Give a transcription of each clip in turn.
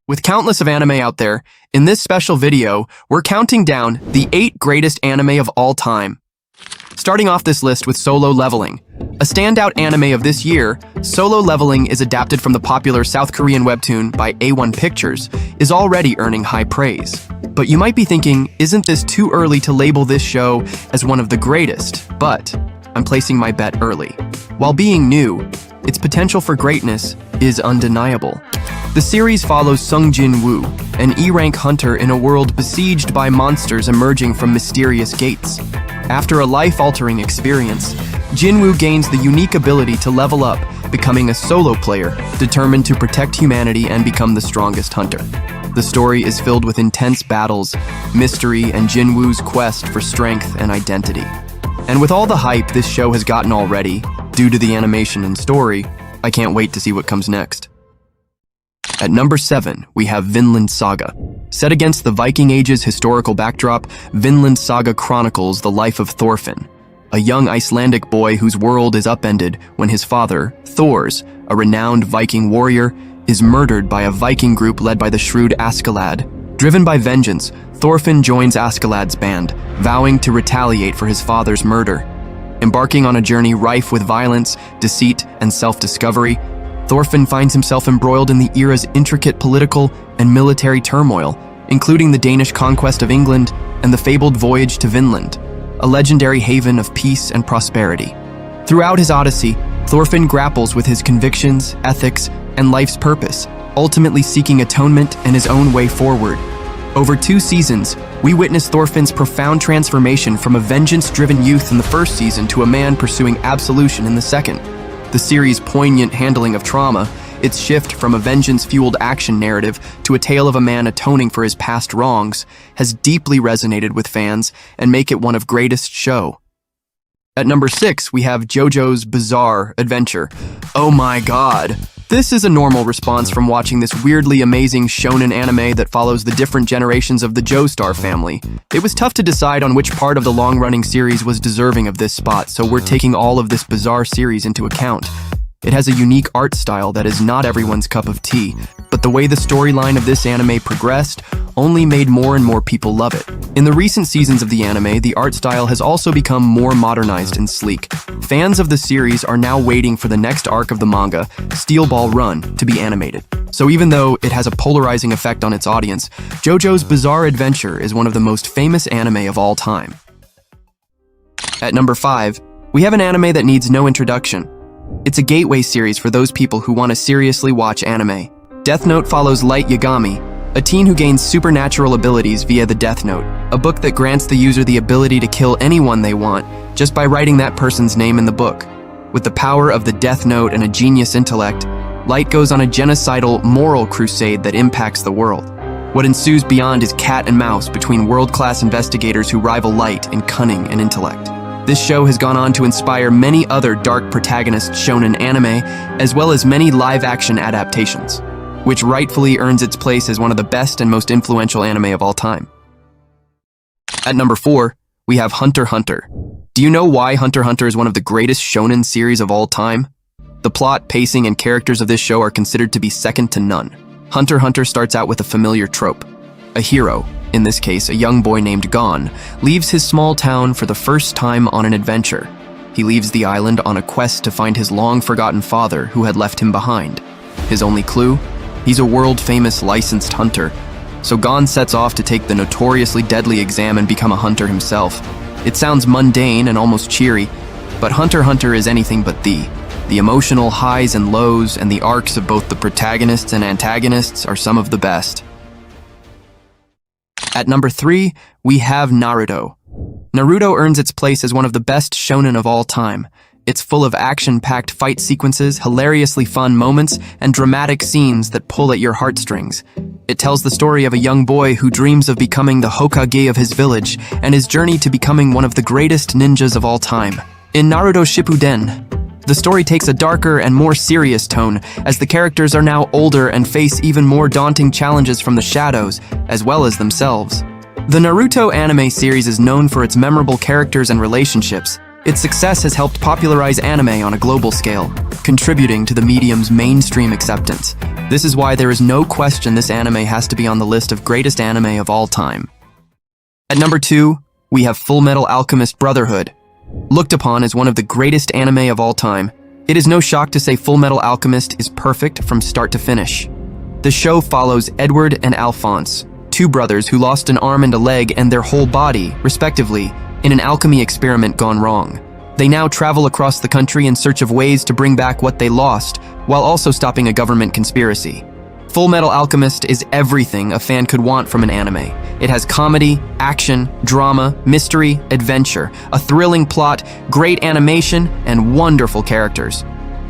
With countless of anime out there, in this special video, we're counting down the 8 greatest anime of all time. Starting off this list with Solo Leveling. A standout anime of this year, Solo Leveling is adapted from the popular South Korean webtoon by A1 Pictures, is already earning high praise. But you might be thinking, isn't this too early to label this show as one of the greatest? But I'm placing my bet early. While being new, its potential for greatness is undeniable. The series follows Sung Jin-woo, an E-rank hunter in a world besieged by monsters emerging from mysterious gates. After a life-altering experience, Jin-woo gains the unique ability to level up, becoming a solo player, determined to protect humanity and become the strongest hunter. The story is filled with intense battles, mystery, and Jin-woo's quest for strength and identity. And with all the hype this show has gotten already, due to the animation and story, I can't wait to see what comes next. At number 7, we have Vinland Saga. Set against the Viking Age's historical backdrop, Vinland Saga chronicles the life of Thorfinn, a young Icelandic boy whose world is upended when his father, Thors, a renowned Viking warrior, is murdered by a Viking group led by the shrewd Askeladd. Driven by vengeance, Thorfinn joins Askeladd's band, vowing to retaliate for his father's murder. Embarking on a journey rife with violence, deceit, and self-discovery, Thorfinn finds himself embroiled in the era's intricate political and military turmoil, including the Danish conquest of England and the fabled voyage to Vinland, a legendary haven of peace and prosperity. Throughout his odyssey, Thorfinn grapples with his convictions, ethics, and life's purpose, ultimately seeking atonement and his own way forward. Over 2 seasons, we witness Thorfinn's profound transformation from a vengeance-driven youth in the first season to a man pursuing absolution in the second. The series' poignant handling of trauma, its shift from a vengeance-fueled action narrative to a tale of a man atoning for his past wrongs, has deeply resonated with fans and make it one of greatest show. At number 6, we have Jojo's Bizarre Adventure. Oh my god! This is a normal response from watching this weirdly amazing shonen anime that follows the different generations of the Joestar family. It was tough to decide on which part of the long-running series was deserving of this spot, so we're taking all of this bizarre series into account. It has a unique art style that is not everyone's cup of tea, but the way the storyline of this anime progressed only made more and more people love it. In the recent seasons of the anime, the art style has also become more modernized and sleek. Fans of the series are now waiting for the next arc of the manga, Steel Ball Run, to be animated. So even though it has a polarizing effect on its audience, JoJo's Bizarre Adventure is one of the most famous anime of all time. At number 5, we have an anime that needs no introduction. It's a gateway series for those people who want to seriously watch anime. Death Note follows Light Yagami, a teen who gains supernatural abilities via the Death Note, a book that grants the user the ability to kill anyone they want just by writing that person's name in the book. With the power of the Death Note and a genius intellect, Light goes on a genocidal, moral crusade that impacts the world. What ensues beyond is cat and mouse between world-class investigators who rival Light in cunning and intellect. This show has gone on to inspire many other dark protagonist shonen anime, as well as many live-action adaptations, which rightfully earns its place as one of the best and most influential anime of all time. At number 4, we have Hunter x Hunter. Do you know why Hunter x Hunter is one of the greatest shonen series of all time? The plot, pacing, and characters of this show are considered to be second to none. Hunter x Hunter starts out with a familiar trope. A hero, in this case a young boy named Gon, leaves his small town for the first time on an adventure. He leaves the island on a quest to find his long-forgotten father who had left him behind. His only clue? He's a world-famous licensed hunter. So Gon sets off to take the notoriously deadly exam and become a hunter himself. It sounds mundane and almost cheery, but Hunter x Hunter is anything but the emotional highs and lows and the arcs of both the protagonists and antagonists are some of the best. At number 3, we have Naruto. Naruto earns its place as one of the best shonen of all time. It's full of action-packed fight sequences, hilariously fun moments, and dramatic scenes that pull at your heartstrings. It tells the story of a young boy who dreams of becoming the Hokage of his village and his journey to becoming one of the greatest ninjas of all time. In Naruto Shippuden, the story takes a darker and more serious tone as the characters are now older and face even more daunting challenges from the shadows, as well as themselves. The Naruto anime series is known for its memorable characters and relationships, Its success has helped popularize anime on a global scale, contributing to the medium's mainstream acceptance. This is why there is no question this anime has to be on the list of greatest anime of all time. At number 2, we have Fullmetal Alchemist Brotherhood. Looked upon as one of the greatest anime of all time, it is no shock to say Fullmetal Alchemist is perfect from start to finish. The show follows Edward and Alphonse, two brothers who lost an arm and a leg and their whole body, respectively, in an alchemy experiment gone wrong. They now travel across the country in search of ways to bring back what they lost, while also stopping a government conspiracy. Fullmetal Alchemist is everything a fan could want from an anime. It has comedy, action, drama, mystery, adventure, a thrilling plot, great animation, and wonderful characters.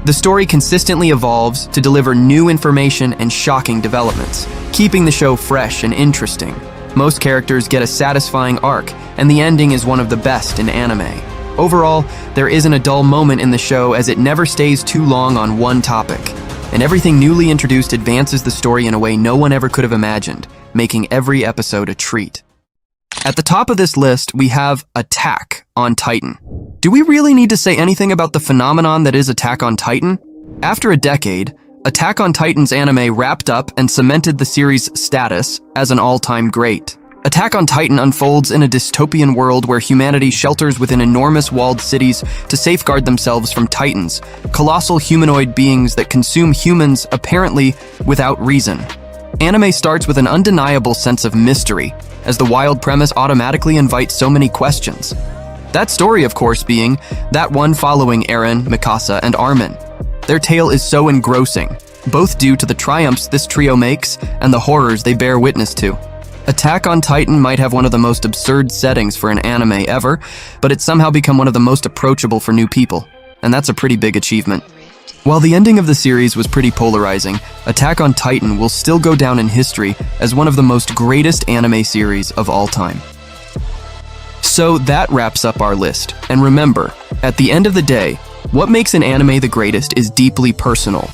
The story consistently evolves to deliver new information and shocking developments, keeping the show fresh and interesting. Most characters get a satisfying arc, and the ending is one of the best in anime. Overall, there isn't a dull moment in the show as it never stays too long on one topic, and everything newly introduced advances the story in a way no one ever could have imagined, making every episode a treat. At the top of this list, we have Attack on Titan. Do we really need to say anything about the phenomenon that is Attack on Titan? After a decade, Attack on Titan's anime wrapped up and cemented the series' status as an all-time great. Attack on Titan unfolds in a dystopian world where humanity shelters within enormous walled cities to safeguard themselves from Titans, colossal humanoid beings that consume humans apparently without reason. Anime starts with an undeniable sense of mystery, as the wild premise automatically invites so many questions. That story, of course, being that one following Eren, Mikasa, and Armin. Their tale is so engrossing, both due to the triumphs this trio makes and the horrors they bear witness to. Attack on Titan might have one of the most absurd settings for an anime ever, but it's somehow become one of the most approachable for new people, and that's a pretty big achievement. While the ending of the series was pretty polarizing, Attack on Titan will still go down in history as one of the most greatest anime series of all time. So that wraps up our list, and remember, at the end of the day, what makes an anime the greatest is deeply personal.